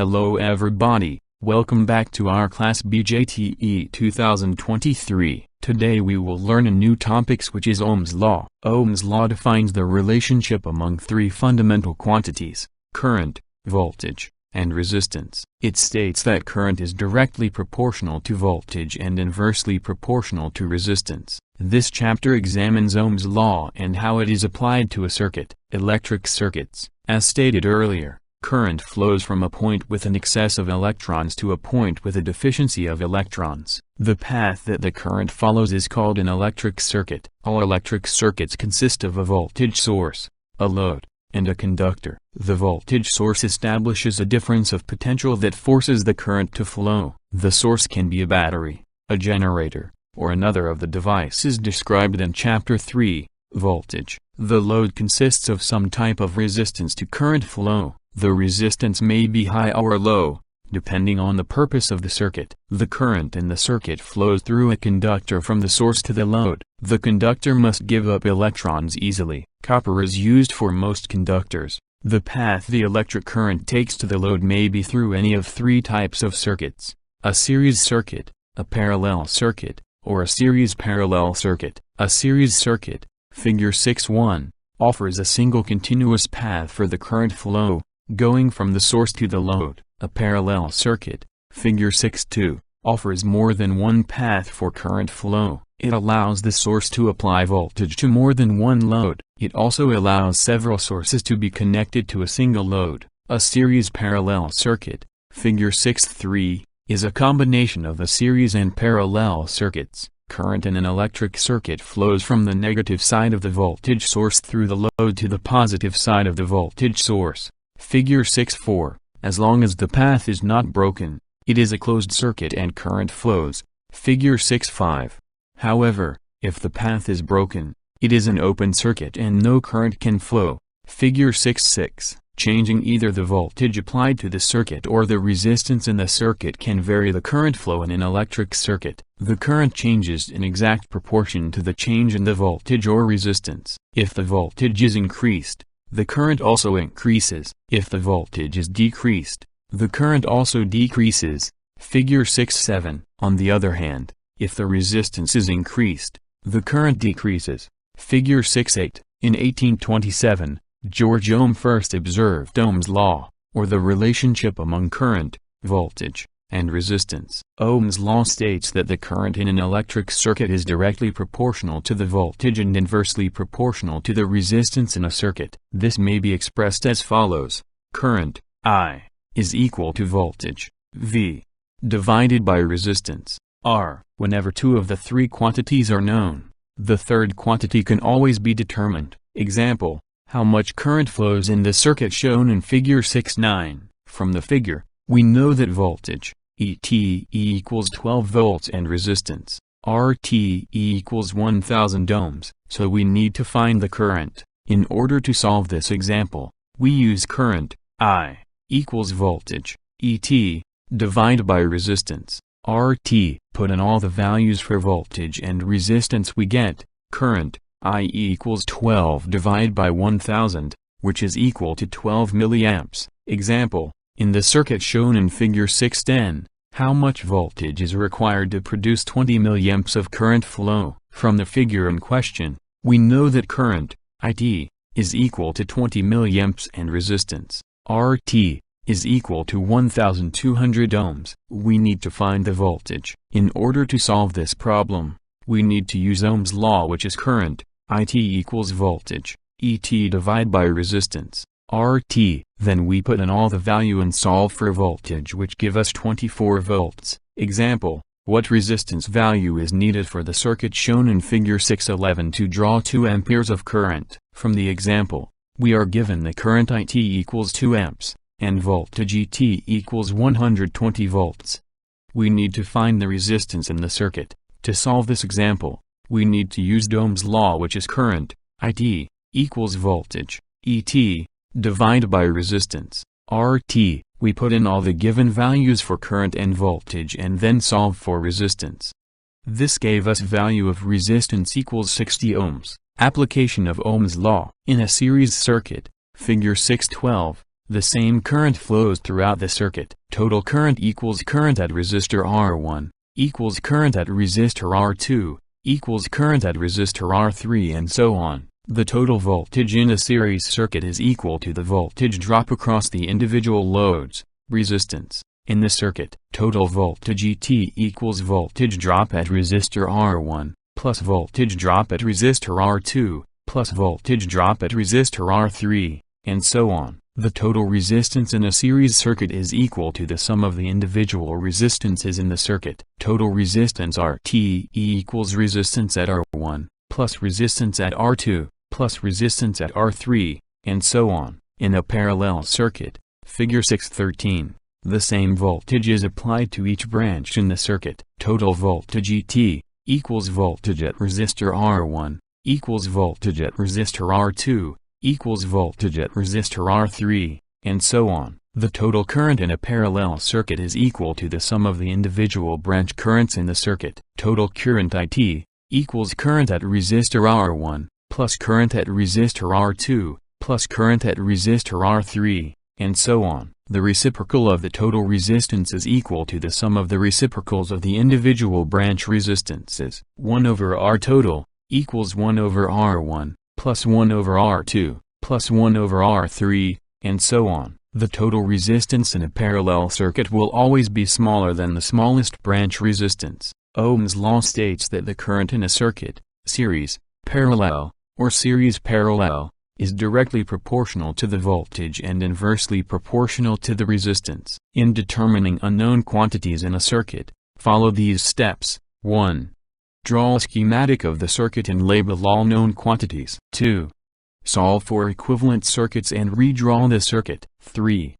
Hello everybody, welcome back to our class BJTE 2023. Today we will learn a new topics which is Ohm's law. Ohm's law defines the relationship among three fundamental quantities: current, voltage, and resistance. It states that current is directly proportional to voltage and inversely proportional to resistance. This chapter examines Ohm's law and how it is applied to a circuit. Electric circuits. As stated earlier, current flows from a point with an excess of electrons to a point with a deficiency of electrons. The path that the current follows is called an electric circuit. All electric circuits consist of a voltage source, a load, and a conductor. The voltage source establishes a difference of potential that forces the current to flow. The source can be a battery, a generator, or another of the devices described in Chapter 3, Voltage. The load consists of some type of resistance to current flow. The resistance may be high or low, depending on the purpose of the circuit. The current in the circuit flows through a conductor from the source to the load. The conductor must give up electrons easily. Copper is used for most conductors. The path the electric current takes to the load may be through any of three types of circuits: a series circuit, a parallel circuit, or a series parallel circuit. A series circuit, Figure 6.1, offers a single continuous path for the current flow, going from the source to the load. A parallel circuit, Figure 6.2, offers more than one path for current flow. It allows the source to apply voltage to more than one load. It also allows several sources to be connected to a single load. A series parallel circuit, Figure 6.3, is a combination of the series and parallel circuits. Current in an electric circuit flows from the negative side of the voltage source through the load to the positive side of the voltage source. Figure 6.4. As long as the path is not broken, it is a closed circuit and current flows. Figure 6.5. However, if the path is broken, it is an open circuit and no current can flow. Figure 6.6. Changing either the voltage applied to the circuit or the resistance in the circuit can vary the current flow in an electric circuit. The current changes in exact proportion to the change in the voltage or resistance. If the voltage is increased, the current also increases. If the voltage is decreased, the current also decreases. Figure 6.7. On the other hand, if the resistance is increased, the current decreases. Figure 6.8. In 1827, George Ohm first observed Ohm's law, or the relationship among current, voltage, and resistance. Ohm's law states that the current in an electric circuit is directly proportional to the voltage and inversely proportional to the resistance in a circuit. This may be expressed as follows: current, I, is equal to voltage, V, divided by resistance, R. Whenever two of the three quantities are known, the third quantity can always be determined. Example: how much current flows in the circuit shown in Figure 6.9. From the figure, we know that voltage, ET, equals 12 volts and resistance, RT, equals 1000 ohms, so we need to find the current. In order to solve this example, we use current, I, equals voltage, ET, divided by resistance, RT. Put in all the values for voltage and resistance, we get current, I equals 12 divided by 1000, which is equal to 12 milliamps. Example: in the circuit shown in Figure 6.10, how much voltage is required to produce 20 milliamps of current flow? From the figure in question, we know that current, IT, is equal to 20 milliamps and resistance, RT, is equal to 1200 ohms. We need to find the voltage. In order to solve this problem, we need to use Ohm's law, which is current, IT equals voltage, ET divided by resistance, RT. Then we put in all the value and solve for voltage, which give us 24 volts. Example: what resistance value is needed for the circuit shown in Figure 6.11 to draw 2 amperes of current? From the example, we are given the current IT equals 2 amps, and voltage ET equals 120 volts. We need to find the resistance in the circuit. To solve this example, we need to use Ohm's law, which is current, IT, equals voltage, ET, divided by resistance, RT. We put in all the given values for current and voltage and then solve for resistance. This gave us value of resistance equals 60 ohms. Application of Ohm's law. In a series circuit, Figure 6.12, the same current flows throughout the circuit. Total current equals current at resistor R1, equals current at resistor R2, equals current at resistor R3, and so on. The total voltage in a series circuit is equal to the voltage drop across the individual loads, resistance, in the circuit. Total voltage ET equals voltage drop at resistor R1, plus voltage drop at resistor R2, plus voltage drop at resistor R3, and so on. The total resistance in a series circuit is equal to the sum of the individual resistances in the circuit. Total resistance RT equals resistance at R1, plus resistance at R2, plus resistance at R3, and so on. In a parallel circuit, figure 6.13, the same voltage is applied to each branch in the circuit. Total voltage ET equals voltage at resistor R1, equals voltage at resistor R2, equals voltage at resistor R3, and so on. The total current in a parallel circuit is equal to the sum of the individual branch currents in the circuit. Total current IT equals current at resistor R1, plus current at resistor R2, plus current at resistor R3, and so on. The reciprocal of the total resistance is equal to the sum of the reciprocals of the individual branch resistances. 1 over R total equals 1 over R1, plus 1 over R2, plus 1 over R3, and so on. The total resistance in a parallel circuit will always be smaller than the smallest branch resistance. Ohm's law states that the current in a circuit, series, parallel, or series parallel, is directly proportional to the voltage and inversely proportional to the resistance. In determining unknown quantities in a circuit, follow these steps. 1. Draw a schematic of the circuit and label all known quantities. 2. Solve for equivalent circuits and redraw the circuit. 3.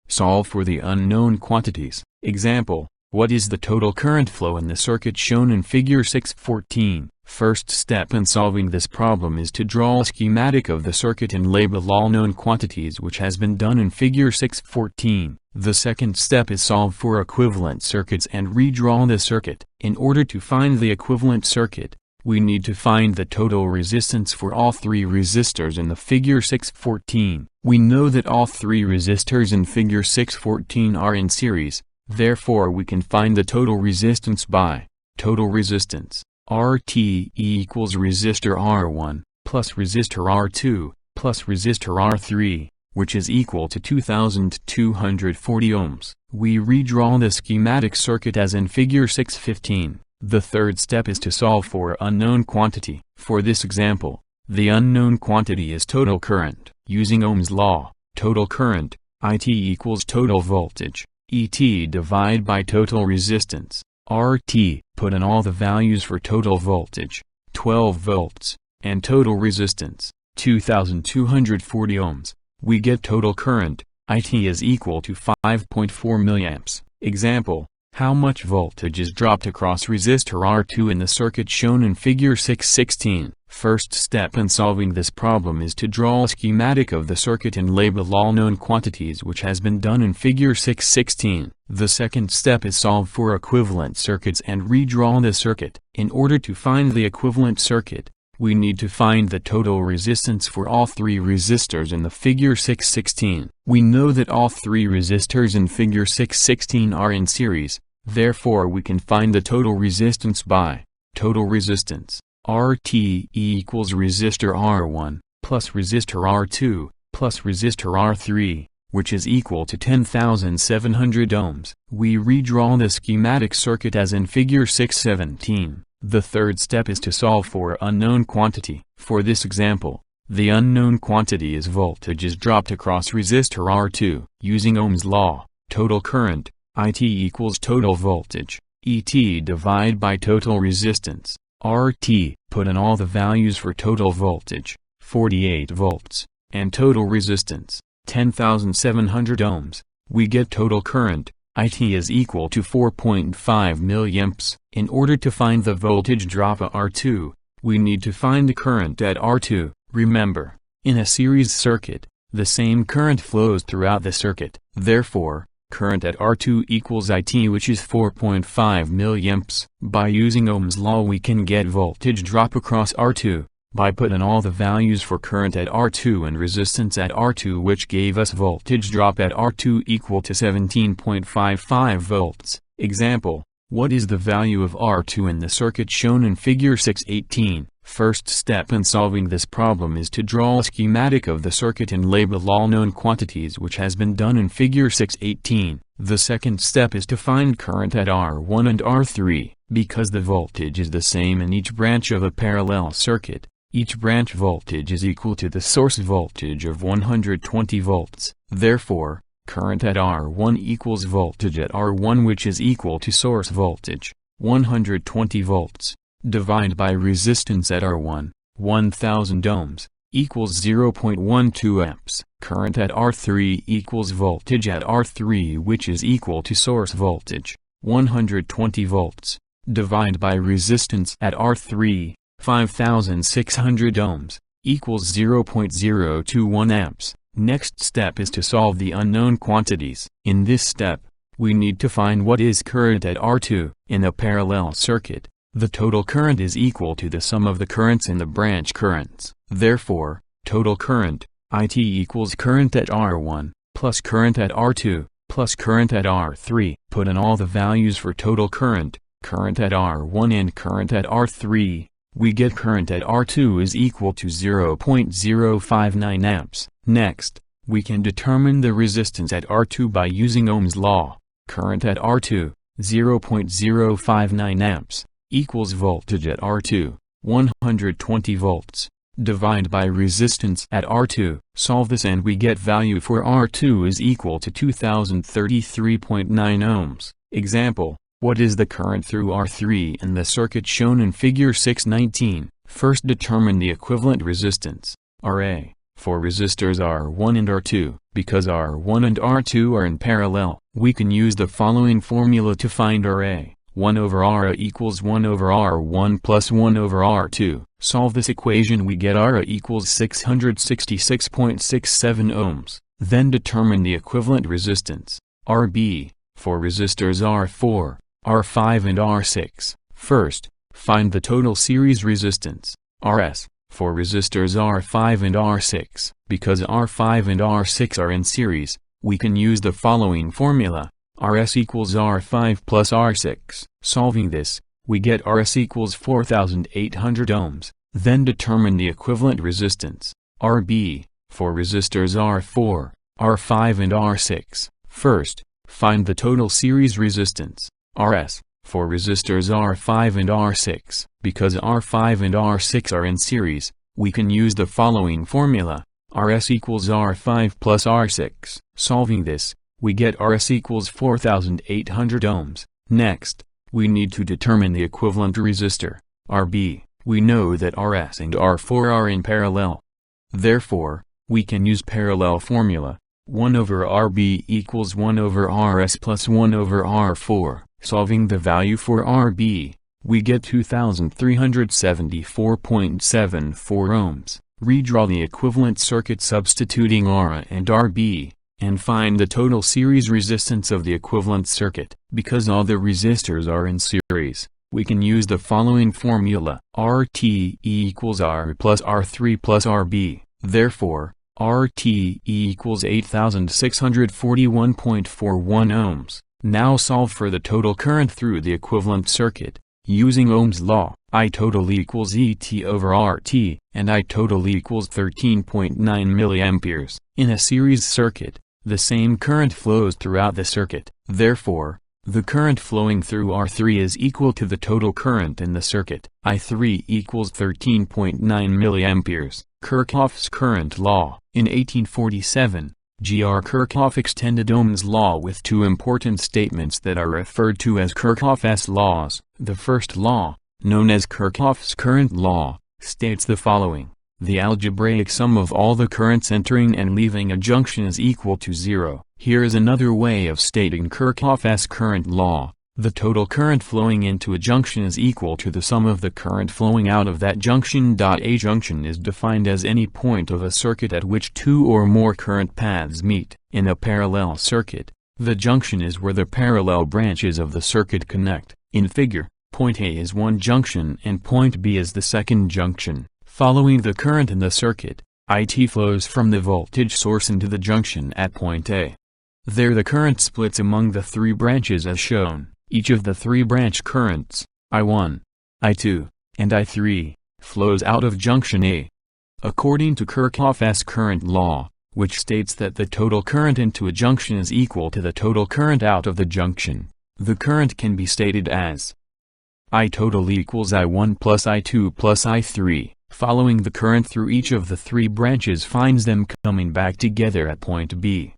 Solve for the unknown quantities. Example, what is the total current flow in the circuit shown in figure 6.14? First step in solving this problem is to draw a schematic of the circuit and label all known quantities, which has been done in figure 6.14. The second step is solve for equivalent circuits and redraw the circuit. In order to find the equivalent circuit, we need to find the total resistance for all three resistors in the figure 6.14. We know that all three resistors in figure 6.14 are in series, therefore we can find the total resistance by total resistance. RT equals resistor R1, plus resistor R2, plus resistor R3, which is equal to 2240 ohms. We redraw the schematic circuit as in figure 6.15. The third step is to solve for unknown quantity. For this example, the unknown quantity is total current. Using Ohm's law, total current, IT equals total voltage, ET divided by total resistance, RT. Put in all the values for total voltage, 12 volts, and total resistance, 2240 ohms. We get total current, IT is equal to 5.4 milliamps. Example, how much voltage is dropped across resistor R2 in the circuit shown in figure 6.16? First step in solving this problem is to draw a schematic of the circuit and label all known quantities, which has been done in figure 6.16. The second step is solve for equivalent circuits and redraw the circuit. In order to find the equivalent circuit, we need to find the total resistance for all three resistors in the figure 6.16. We know that all three resistors in figure 6.16 are in series, therefore we can find the total resistance by total resistance. RT equals resistor R1, plus resistor R2, plus resistor R3, which is equal to 10,700 ohms. We redraw the schematic circuit as in figure 6.17. The third step is to solve for unknown quantity. For this example, the unknown quantity is voltage is dropped across resistor R2. Using Ohm's law, total current, IT equals total voltage, ET divided by total resistance, RT. Put in all the values for total voltage, 48 volts, and total resistance, 10,700 ohms. We get total current, IT is equal to 4.5 milliamps. In order to find the voltage drop at R2, we need to find the current at R2. Remember, in a series circuit, the same current flows throughout the circuit. Therefore, current at R2 equals IT, which is 4.5 milliamps. By using Ohm's law we can get voltage drop across R2, by putting all the values for current at R2 and resistance at R2, which gave us voltage drop at R2 equal to 17.55 volts. Example, what is the value of R2 in the circuit shown in figure 618? First step in solving this problem is to draw a schematic of the circuit and label all known quantities, which has been done in figure 618. The second step is to find current at R1 and R3. Because the voltage is the same in each branch of a parallel circuit, each branch voltage is equal to the source voltage of 120 volts. Therefore, current at R1 equals voltage at R1, which is equal to source voltage, 120 volts, divided by resistance at R1, 1000 ohms, equals 0.12 amps. Current at R3 equals voltage at R3, which is equal to source voltage, 120 volts, divided by resistance at R3, 5600 ohms, equals 0.021 amps. Next step is to solve the unknown quantities. In this step, we need to find what is current at R2. In a parallel circuit, the total current is equal to the sum of the currents in the branch currents. Therefore, total current, IT, equals current at R1, plus current at R2, plus current at R3. Put in all the values for total current at R1 and current at R3, we get current at R2 is equal to 0.059 amps. Next, we can determine the resistance at R2 by using Ohm's law. Current at R2, 0.059 amps, equals voltage at R2, 120 volts, divided by resistance at R2. Solve this and we get value for R2 is equal to 2033.9 ohms. Example, what is the current through R3 in the circuit shown in figure 619? First determine the equivalent resistance, Ra, for resistors R1 and R2. Because R1 and R2 are in parallel, we can use the following formula to find Ra. 1 over Ra equals 1 over R1 plus 1 over R2. Solve this equation, we get Ra equals 666.67 ohms. Then determine the equivalent resistance, Rb, for resistors R4, R5 and R6. First, find the total series resistance, Rs, for resistors R5 and R6. Because R5 and R6 are in series, we can use the following formula, Rs equals R5 plus R6. Solving this, we get Rs equals 4800 ohms. Then determine the equivalent resistance, Rb, for resistors R4, R5 and R6. First, find the total series resistance, Rs, for resistors R5 and R6. Because R5 and R6 are in series, we can use the following formula, Rs equals R5 plus R6. Solving this, we get Rs equals 4800 ohms. Next, we need to determine the equivalent resistor, Rb. We know that Rs and R4 are in parallel. Therefore, we can use parallel formula, 1 over Rb equals 1 over Rs plus 1 over R4. Solving the value for Rb, we get 2374.74 ohms. Redraw the equivalent circuit substituting Ra and Rb, and find the total series resistance of the equivalent circuit. Because all the resistors are in series, we can use the following formula, Rt equals R plus R3 plus Rb. Therefore, Rt equals 8641.41 ohms. Now solve for the total current through the equivalent circuit. Using Ohm's law, I total equals Et over Rt, and I total equals 13.9 milliamperes. In a series circuit, the same current flows throughout the circuit. Therefore, the current flowing through R3 is equal to the total current in the circuit. I3 equals 13.9 milliamperes. Kirchhoff's current law. In 1847, G.R. Kirchhoff extended Ohm's law with two important statements that are referred to as Kirchhoff's laws. The first law, known as Kirchhoff's current law, states the following: the algebraic sum of all the currents entering and leaving a junction is equal to 0. Here is another way of stating Kirchhoff's current law. The total current flowing into a junction is equal to the sum of the current flowing out of that junction. A junction is defined as any point of a circuit at which two or more current paths meet. In a parallel circuit, the junction is where the parallel branches of the circuit connect. In figure, point A is one junction and point B is the second junction. Following the current in the circuit, IT flows from the voltage source into the junction at point A. There the current splits among the three branches as shown. Each of the three branch currents, I1, I2, and I3, flows out of junction A. According to Kirchhoff's current law, which states that the total current into a junction is equal to the total current out of the junction, the current can be stated as I total equals I1 plus I2 plus I3. Following the current through each of the three branches finds them coming back together at point B.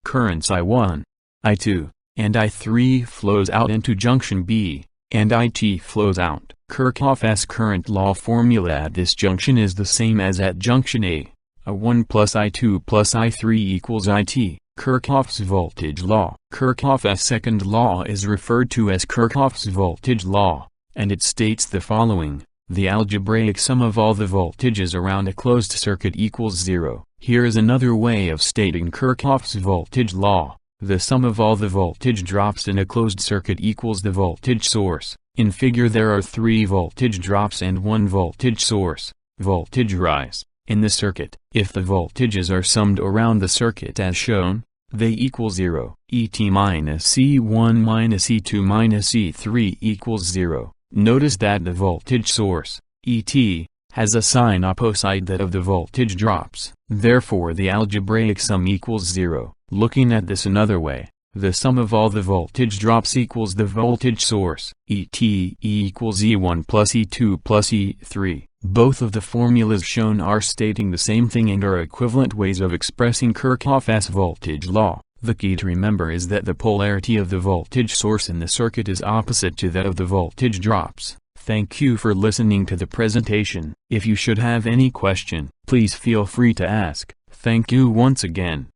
Currents I1, I2, and I3 flows out into junction B, and IT flows out. Kirchhoff's current law formula at this junction is the same as at junction A. I1 plus I2 plus I3 equals IT. Kirchhoff's voltage law. Kirchhoff's second law is referred to as Kirchhoff's voltage law, and it states the following. The algebraic sum of all the voltages around a closed circuit equals 0. Here is another way of stating Kirchhoff's voltage law. The sum of all the voltage drops in a closed circuit equals the voltage source. In figure there are 3 voltage drops and 1 voltage source. Voltage rise. In the circuit, if the voltages are summed around the circuit as shown, they equal 0. ET minus C1 minus E2 minus E3 equals 0. Notice that the voltage source, ET, has a sign opposite that of the voltage drops. Therefore the algebraic sum equals 0. Looking at this another way, the sum of all the voltage drops equals the voltage source, ET equals E1 plus E2 plus E3. Both of the formulas shown are stating the same thing and are equivalent ways of expressing Kirchhoff's voltage law. The key to remember is that the polarity of the voltage source in the circuit is opposite to that of the voltage drops. Thank you for listening to the presentation. If you should have any question, please feel free to ask. Thank you once again.